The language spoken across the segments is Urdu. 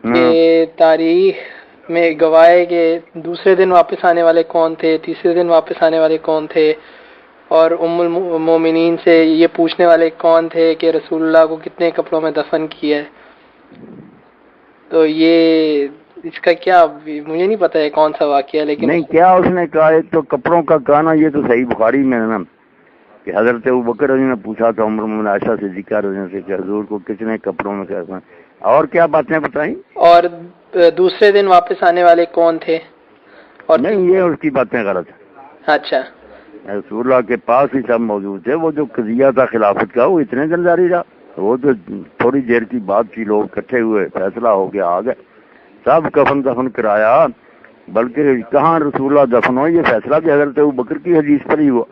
کہ تاریخ میں گواہ ہے کہ دوسرے دن واپس آنے والے کون تھے، تیسرے دن واپس آنے والے کون تھے، اور ام المومنین سے یہ پوچھنے والے کون تھے کہ رسول اللہ کو کتنے کپڑوں میں دفن کیا ہے. تو یہ اس کا کیا، مجھے نہیں پتا ہے کون سا واقعہ، لیکن نہیں کیا اس نے کہا، ایک تو کپڑوں کا کہنا یہ تو صحیح بخاری میں ہے نا کہ حضرت ابوبکر رضی نے پوچھا تھا عمر بن عائشہ سے ذکر سے کہ حضور کو کتنے کپڑوں میں کیا، اور کیا باتیں بتائیں، اور دوسرے دن واپس آنے والے کون تھے، اور نہیں یہ اس کی باتیں غلط ہیں. اچھا رسول اللہ کے پاس ہی سب موجود تھے. وہ جو قضیہ تھا خلافت کا وہ اتنے دن جاری رہا، وہ تو تھوڑی دیر کی بات تھی، لوگ اکٹھے ہوئے، فیصلہ ہو گیا، آ گئے سب کفن دفن کرایا. بلکہ کہاں رسول اللہ دفن ہو، یہ فیصلہ بھی حضرت ابوبکر کی حدیث پر ہی ہوا.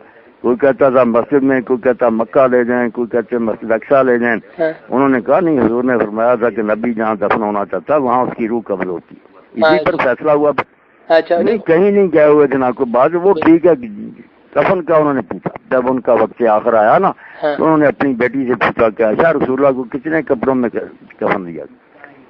کوئی کہتا تھا مسجد میں، کوئی کہتا مکہ لے جائیں، کوئی کہتے مسجد اقصیٰ لے جائیں. انہوں نے کہا نہیں، حضور نے فرمایا تھا کہ نبی جہاں دفن ہونا چاہتا وہاں اس کی روح قبض ہوتی، اسی پر فیصلہ ہوا. اچھا نہیں کہیں نہیں گئے ہوئے جناب کو بات، وہ ٹھیک ہے. کفن کا انہوں نے پوچھا جب ان کا وقت آخر آیا نا، تو انہوں نے اپنی بیٹی سے پوچھا کہ اچھا رسول اللہ کو کتنے کپڑوں میں کفن دیا.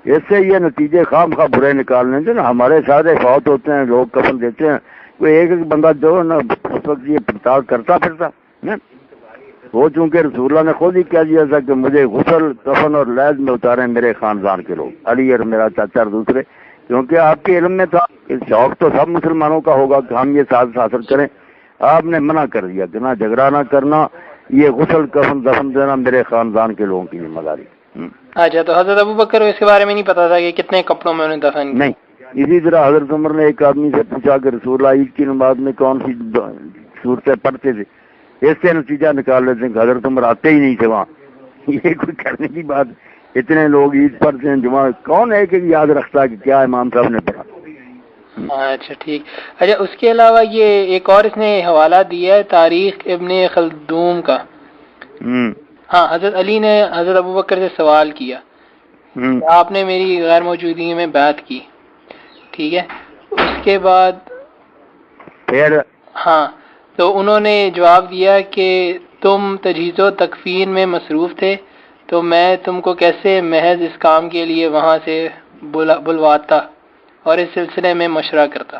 اس سے یہ نتیجے خام خواہ برے نکالنے سے نا، ہمارے سارے فوت ہوتے ہیں، لوگ کفن دیتے ہیں، کوئی ایک ایک بندہ جو ہے نا اس وقت یہ پڑتال کرتا پھرتا. وہ چونکہ رسول اللہ نے خود ہی کہہ دیا تھا کہ مجھے غسل کفن اور لیز میں اتارے میرے خاندان کے لوگ، علی اور میرا چاچا اور دوسرے، کیونکہ آپ کے علم میں تھا کہ شوق تو سب مسلمانوں کا ہوگا کہ ہم یہ سعادت حاصل کریں. آپ نے منع کر دیا کہ نہ جھگڑا نہ کرنا، یہ غسل کفن دفن دینا میرے خاندان کے لوگوں کی ذمہ داری. اچھا تو حضرت ابوبکر اس کے بارے میں نہیں پتا تھا کہ کتنے کپڑوں میں انہیں دفن کیا؟ نہیں. اسی طرح حضرت عمر نے ایک آدمی سے پوچھا کہ رسول اللہ عید کی نماز میں کون سی صورتیں پڑھتے تھے، اس سے نتیجہ نکال لیتے ہیں کہ حضرت عمر آتے ہی نہیں تھے وہاں. یہ کوئی کرنے کی بات، اتنے لوگ عید پڑھتے ہیں، جمعہ کون ہے کہ یاد رکھتا ہے کہ کیا امام صاحب نے پڑھا. اچھا ٹھیک. اچھا اس کے علاوہ یہ ایک اور اس نے حوالہ دیا ہے تاریخ ابن خلدون کا. ہاں حضرت علی نے حضرت ابوبکر سے سوال کیا آپ نے میری غیر موجودگی میں بیعت کی، ٹھیک ہے، اس کے بعد پھر ہاں تو انہوں نے جواب دیا کہ تم تجہیز و تکفین میں مصروف تھے، تو میں تم کو کیسے محض اس کام کے لیے وہاں سے بلواتا اور اس سلسلے میں مشورہ کرتا.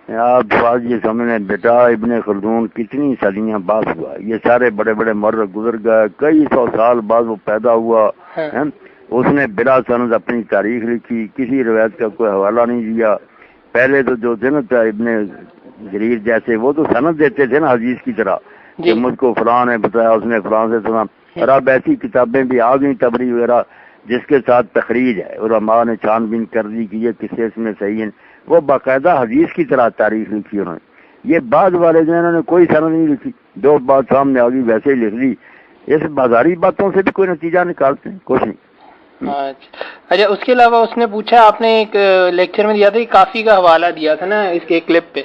آپ بات یہ سمجھیں بیٹا، ابن خلدون کتنی صدیاں بعد ہوا، یہ سارے بڑے بڑے مورخ گزر گئے، کئی سو سال بعد وہ پیدا ہوا. اس نے بلا سند اپنی تاریخ لکھی، کسی روایت کا کوئی حوالہ نہیں دیا. پہلے تو جو تھے نا ابن جریر جیسے، وہ تو سند دیتے تھے نا حدیث کی طرح کہ مجھ کو فلاں نے بتایا، اس نے فلاں سے سنا. اور اب ایسی کتابیں بھی آ گئی تبری وغیرہ جس کے ساتھ تخریج ہے، علماء نے چھان بین کر دی کہ یہ کس اس میں صحیح ہے، وہ باقاعدہ حدیث کی طرح تاریخ لکھی انہوں نے. یہ بعد والے جو انہوں نے کوئی سند نہیں لکھی، جو بات سامنے آ گئی ویسے ہی لکھ لی. اس بازاری باتوں سے بھی کوئی نتیجہ نکالتے ہیں کچھ نہیں. اچھا اس کے علاوہ اس نے پوچھا، آپ نے ایک لیکچر میں دیا تھا کافی کا حوالہ دیا تھا نا اس کے کلپ پہ،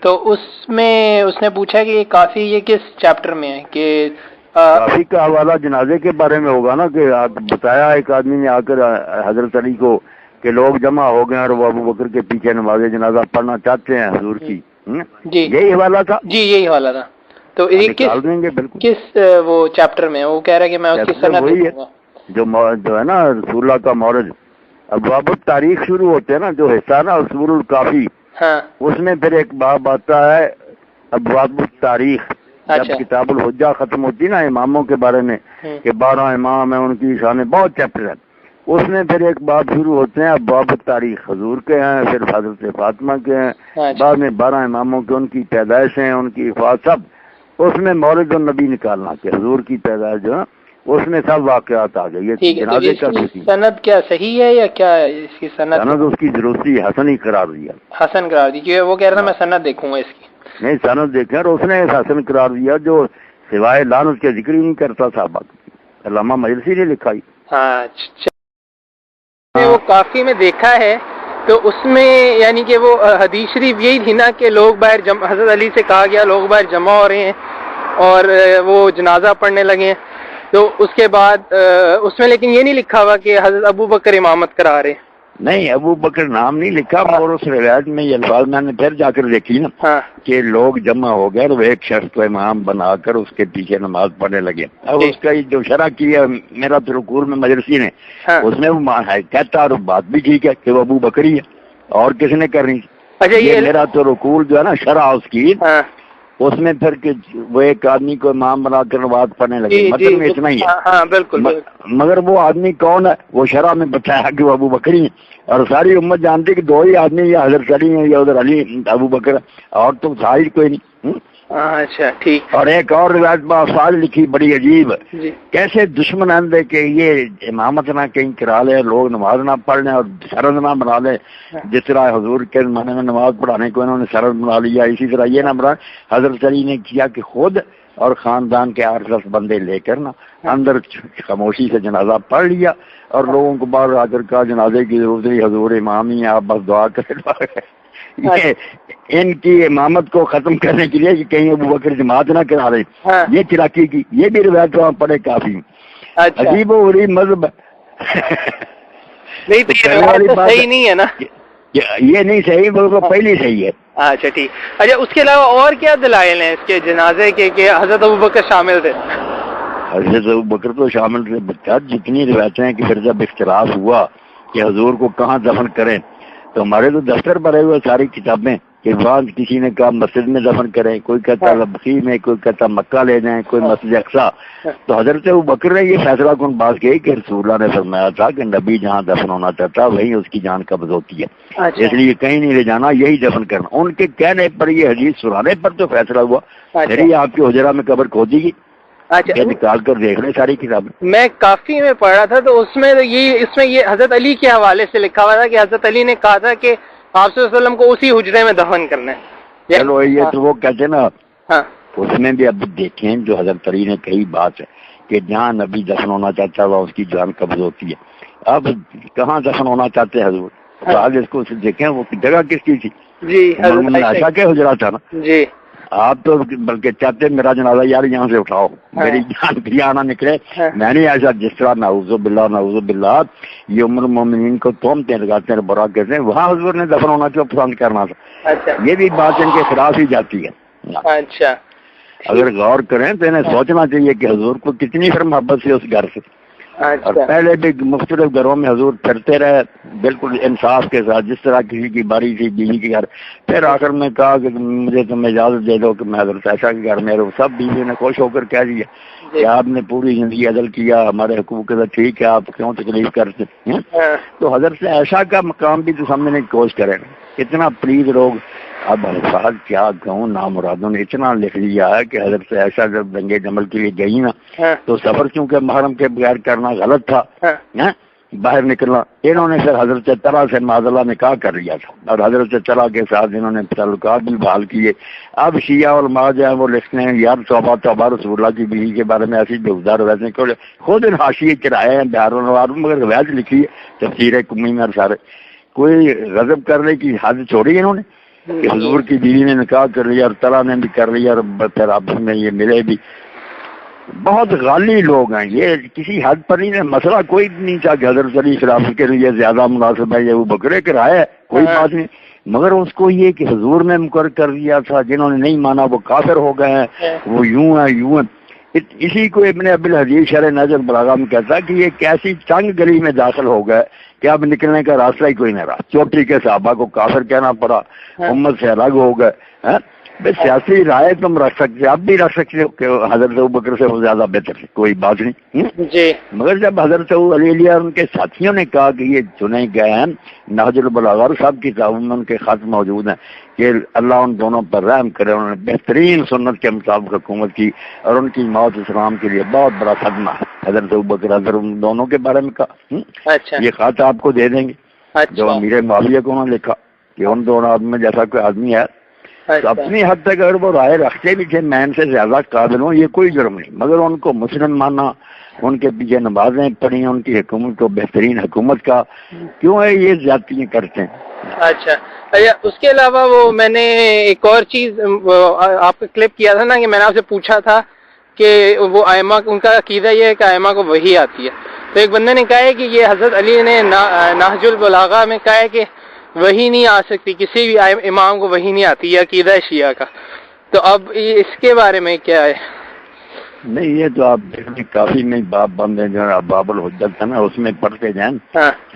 تو اس میں اس نے پوچھا کہ کافی یہ کس چیپٹر میں ہے؟ کہ کافی کا حوالہ جنازے کے بارے میں ہوگا نا، کہ بتایا ایک آدمی نے آ کر حضرت علی کو کہ لوگ جمع ہو گئے اور وہ ابوبکر کے پیچھے نماز جنازہ پڑھنا چاہتے ہیں حضور کی. جی یہی حوالہ تھا. جی یہی حوالہ تھا. تو یہ کس وہ چیپٹر میں؟ وہ کہہ رہا ہے کہ میں اس کی سند وہی ہے جو ہے نا رسول اللہ کا مورد. ابواب التاریخ شروع ہوتے ہیں نا، جو حصہ نا اصول الکافی، اس میں پھر ایک باب آتا ہے ابواب التاریخ. جب کتاب الحجہ ختم ہوتی نا اماموں کے بارے میں کہ 12 امام ہیں، ان کی شان بہت چیپٹر ہیں، اس میں پھر ایک باب شروع ہوتے ہیں ابواب التاریخ. حضور کے ہیں، پھر حضرت فاطمہ کے ہیں، بعد میں 12 اماموں کے، ان کی پیدائشیں، ان کی وفات، سب اس میں مولد النبی نکالنا کہ حضور کی پیدائش جو ہے اس میں سب واقعات آ گئے. یہ جنازے کا سند کیا صحیح ہے یا کیا اس کی سند اس کی ضروری حسن ہی قرار دیا، حسن قرار دی، کیونکہ وہ کہہ رہا تھا میں سند دیکھوں گا اس کی. نہیں سند دیکھیں، اور اس نے حسن قرار دیا جو سوائے لعنت کے ذکر ہی نہیں کرتا. صحابہ علامہ مجلسی نے لکھا ہی. وہ کافی میں دیکھا ہے تو اس میں یعنی کہ وہ حدیث شریف یہی تھی نا کہ لوگ باہر حضرت علی سے کہا گیا لوگ باہر جمع ہو رہے ہیں اور وہ جنازہ پڑھنے لگے ہیں. تو اس کے بعد اس میں لیکن یہ نہیں لکھا ہوا کہ حضرت ابوبکر امامت کرا رہے. نہیں ابو بکر نام نہیں لکھا، اور اس روایت میں یہ الفاظ میں نے پھر جا کر دیکھی نا کہ لوگ جمع ہو گئے اور وہ ایک شخص کو امام بنا کر اس کے پیچھے نماز پڑھنے لگے. اب اس کا جو شرح کیا میرا رکوع میں مدرسی نے، اس میں وہ کہتا اور بات بھی ٹھیک ہے کہ وہ ابو بکر ہی ہے اور کس نے کرنی. یہ میرا رکوع جو ہے نا شرح اس کی، اس میں پھر کہ وہ ایک آدمی کو امام بنا کر نماز پڑھنے لگے، مطلب میں اتنا ہی ہے. بالکل. مگر وہ آدمی کون ہے؟ وہ شرح میں بتایا کہ وہ ابو بکری ہیں، اور ساری امت جانتی کہ دو ہی آدمی، یا حضرت علی ہیں یا ادھر علی ابو بکر، اور تو ظاہر کوئی نہیں. اچھا ٹھیک. اور ایک اور روایت بافاظ لکھی بڑی عجیب، کیسے دشمن اندے کہ یہ امامت نہ کہیں کرا لے، لوگ نماز نہ پڑھ لیں اور سرد نہ بنا لے، جس طرح حضور کے زمانے میں نماز پڑھانے کو انہوں نے سرد بنا لیا، اسی طرح یہ نہ بنا. حضرت علی نے کیا کہ خود اور خاندان کے 8-10 بندے لے کر نا اندر خاموشی سے جنازہ پڑھ لیا، اور لوگوں کو باہر آ کر کہا جنازے کی ضرورت نہیں، حضور امام ہی آپ بس دعا کریں. یہ ان کی امامت کو ختم کرنے کے لیے کہ کہیں ابو بکر جماعت نہ کرا رہے، یہ چراکی کی، یہ بھی روایت وہاں پڑے کافی. عجیب و غریب مذہب. صحیح نہیں ہے نا، یہ نہیں صحیح، بالکل پہلی صحیح ہے. اچھا ٹھیک. اچھا اس کے علاوہ اور کیا دلائل ہیں اس کے جنازے کے کہ حضرت ابو بکر شامل تھے؟ حضرت ابو بکر تو شامل تھے. جتنی روایتیں ہیں کہ پھر جب اختلاف ہوا کہ حضور کو کہاں دفن کریں، تو ہمارے تو دفتر پڑے ہوئے ساری کتابیں کہ وہاں کسی نے کہا مسجد میں دفن کریں، کوئی کہتا بقیع میں، کوئی کہتا مکہ لے جائیں، کوئی مسجد اقصیٰ. تو حضرت ابو بکر نے یہ فیصلہ کن بات کی کہ رسول اللہ نے فرمایا تھا کہ نبی جہاں دفن ہونا چاہتا وہیں اس کی جان قبض ہوتی ہے، اس لیے کہیں نہیں لے جانا، یہی دفن کرنا. ان کے کہنے پر، یہ حدیث سنانے پر تو فیصلہ ہوا. پھر یہ آپ کی حجرہ میں قبر کھودی گی. اچھا نکال کر دیکھ رہے ساری کتابیں. میں کافی میں پڑھ رہا تھا تو اس میں یہ حضرت علی کے حوالے سے لکھا ہوا تھا کہ حضرت علی نے کہا تھا کہ آپ صلی اللہ علیہ وسلم کو اسی حجرے میں دفن کرنا ہے. چلو یہ تو وہ کہتے نا، اس میں بھی اب دیکھیں جو حضرت علی نے کہی بات ہے کہ جہاں نبی دفن ہونا چاہتا ہے اس کی جان قبض ہوتی ہے. اب کہاں دفن ہونا چاہتے ہیں حضور؟ آج اس کو دیکھیں وہ جگہ کس کی تھی؟ جی عائشہ کے حجرہ تھا نا. جی آپ تو بلکہ چاہتے میرا جنازہ یار یہاں سے اٹھاؤ، میری جان بھی آنا نکلے. میں نہیں ایسا جس طرح نعوذ باللہ یہ ام المومنین کو تومتے لگاتے ہیں، برا کہتے ہیں، وہاں حضور نے دفن ہونا کیوں پسند کرنا تھا؟ یہ بھی بات ان کے خلاف ہی جاتی ہے. اچھا اگر غور کریں تو انہیں سوچنا چاہیے کہ حضور کو کتنی پھر محبت تھی اس گھر سے. اور پہلے بھی مختلف گھروں میں حضور پھرتے رہے بالکل انصاف کے ساتھ، جس طرح کسی کی باری تھی بیوی کے گھر. پھر آخر میں کہا کہ مجھے تم اجازت دے دو کہ میں حضرت عائشہ کے گھر میں رہوں. سب بیوی نے خوش ہو کر کہہ دیا کہ آپ نے پوری زندگی عدل کیا، ہمارے حقوق کے ساتھ ٹھیک ہے، آپ کیوں تکلیف کرتے ہیں. تو حضرت عائشہ کا مقام بھی تو سمجھنے کی کوشش کریں. اتنا پلیز لوگ، اب الفاظ کیا کہوں، نامرادوں نے اتنا لکھ لیا ہے کہ حضرت عائشہ جب دنگے جمل کے لیے گئی نا تو سفر چونکہ محرم کے بغیر کرنا غلط تھا، باہر نکلنا، انہوں نے پھر حضرت طلحہ سے معاذ اللہ نکاح کر لیا تھا، اور حضرت طلحہ کے ساتھ انہوں نے تعلقات بھی بحال کیے. اب شیعہ علماء جو ہیں وہ لکھتے ہیں یار توبہ توبہ رسول اللہ کی بیوی کے بارے میں ایسی بےہودہ روایتیں کیوں، خود ان حاشیے چرائے ہیں بہار والوں، مگر روایت لکھی ہے تفسیر کمی میں سارے. کوئی غضب کرنے کی حد چھوڑی انہوں نے کہ حضور کی بیوی نے نکاح کر لیا اور طلحہ نے بھی کر لیا، اور پھر آپس میں یہ ملے بھی. بہت غالی لوگ ہیں یہ، کسی حد پر نہیں. مسئلہ کوئی نہیں تھا کہ حضرت علی خلافت کے لیے زیادہ مناسب ہے، یہ وہ بکرے کرائے کوئی بات نہیں، مگر اس کو یہ کہ حضور نے مقرر کر دیا تھا، جنہوں نے نہیں مانا وہ کافر ہو گئے ہیں، وہ یوں ہیں. اسی کو ابن ابی الحدیث شرح نہج البلاغہ میں کہتا کہ یہ کیسی تنگ گلی میں داخل ہو گئے کہ اب نکلنے کا راستہ ہی کوئی نہیں رہا. چوٹی کے صحابہ کو کافر کہنا پڑا، امت سے الگ ہو گئے. سیاسی رائے تم رکھ سکتے، اب بھی رکھ سکتے ہو کہ حضرت ابوبکر سے وہ زیادہ بہتر ہے، کوئی بات نہیں جی. مگر جب حضرت علی اور ان کے ساتھیوں نے کہا کہ یہ چنے گئے ہیں، نہج البلاغہ صاحب کی کتابوں میں ان کے خط موجود ہیں کہ اللہ ان دونوں پر رحم کرے، انہوں نے بہترین سنت کے مطابق حکومت کی، اور ان کی موت اسلام کے لیے بہت بڑا صدمہ ہے. حضرت ابوبکر حضرت ان دونوں کے بارے میں کہا. اچھا یہ خط آپ کو دے دیں گے جو امیر معاویہ کو انہوں نے لکھا کہ ان دونوں آدمی جیسا کوئی آدمی ہے تو اپنی حد تک اگر وہ رائے رکھتے بھی تھے میں ان سے زیادہ قابل ہوں، یہ کوئی جرم نہیں، مگر ان کو مسلم مانا، ان کے پیچھے نمازیں پڑھی، ان کی حکومت کو بہترین حکومت کا کیوں ہے یہ زیادتیاں کرتے ہیں. اچھا اس کے علاوہ وہ میں نے ایک اور چیز آپ کا کلپ کیا تھا نا کہ میں نے آپ سے پوچھا تھا کہ وہ ائمہ ان کا عقیدہ یہ ہے کہ ائمہ کو وحی آتی ہے، تو ایک بندے نے کہا ہے کہ یہ حضرت علی نے نہج البلاغہ میں کہا ہے کہ وحی نہیں آ سکتی، کسی بھی امام کو وحی نہیں آتی، یہ عقیدہ ہے شیعہ کا. تو اب اس کے بارے میں کیا ہے؟ نہیں یہ تو آپ دیکھیں کافی میں باب بند ہے، جو باب الحجت ہے نا، اس میں پڑھتے جائیں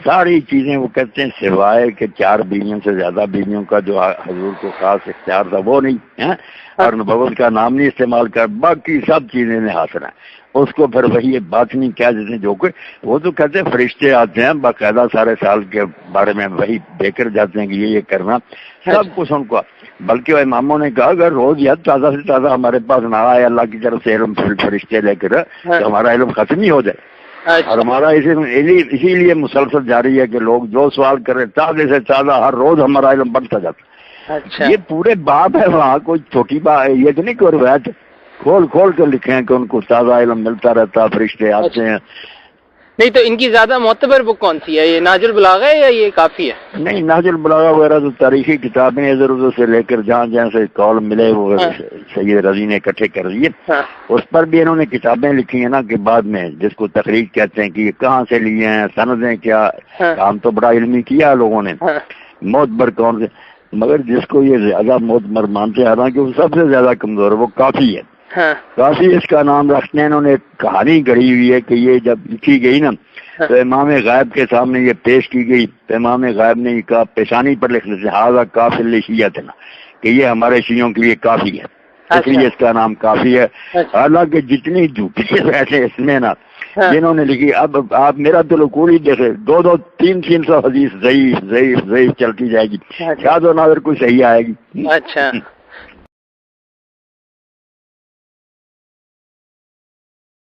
ساری چیزیں. وہ کہتے ہیں سوائے کہ 4 بیویوں سے زیادہ بیویوں کا جو حضور کو خاص اختیار تھا وہ نہیں، اور نبوت کا نام نہیں استعمال کر، باقی سب چیزیں نے حاصل ہیں. اس کو پھر وہی بات نہیں کہہ دیتے جو کہ وہ تو کہتے ہیں فرشتے آتے ہیں باقاعدہ سارے سال کے بارے میں وہی دے کر جاتے ہیں کہ یہ کرنا سب کچھ ان کو. بلکہ وہ اماموں نے کہا اگر روز یا تازہ سے تازہ ہمارے پاس نہ آئے اللہ کی طرف سے علم فرشتے لے کر تو ہمارا علم ختم ہی ہو جائے. اور ہمارا اسی لیے مسلسل جاری ہے کہ لوگ جو سوال کرے تازہ سے تازہ ہر روز ہمارا علم بڑھتا جاتا. یہ پورے باب ہے وہاں، کوئی چھوٹی بات یہ تو نہیں کوئی روایت کھول کھول کر لکھے ہیں کہ ان کو تازہ علم ملتا رہتا، فرشتے آتے ہیں. نہیں تو ان کی زیادہ معتبر بک کون سی ہے، یہ نہج البلاغہ ہے یا یہ کافی ہے؟ نہیں نہج البلاغہ وغیرہ تو تاریخی کتابیں ادھر ادھر سے لے کر جہاں جہاں سے کال ملے وہ سید رضی نے اکٹھے کر دیے. اس پر بھی انہوں نے کتابیں لکھی ہیں نا کہ بعد میں جس کو تخریج کہتے ہیں کہ یہ کہاں سے لیے ہیں، سندیں کیا. کام تو بڑا علمی کیا لوگوں نے، معتبر کون سے، مگر جس کو یہ زیادہ معتبر مانتے ہیں حالانکہ وہ سب سے زیادہ کمزور ہے وہ کافی ہے. کافی اس کا نام رکھتے ہیں. انہوں نے کہانی گڑھی ہوئی ہے کہ یہ جب لکھی گئی نا تو امام غائب کے سامنے یہ پیش کی گئی تو امام غائب نے یہ کہا پیشانی پر لکھ لیتے ہاذا کافی لشیعت نا کہ یہ ہمارے شیعوں کے لیے کافی ہے، اس لیے اس کا نام کافی ہے. حالانکہ جتنی جھوٹی بیٹھے اس میں نا جنہوں نے لکھی، اب آپ میرا تو لکول ہی دیکھے 200-300 حدیث ضعیف ضعیف ضعیف چلتی جائے گی، شاید و نادر کوئی صحیح آئے گی. اچھا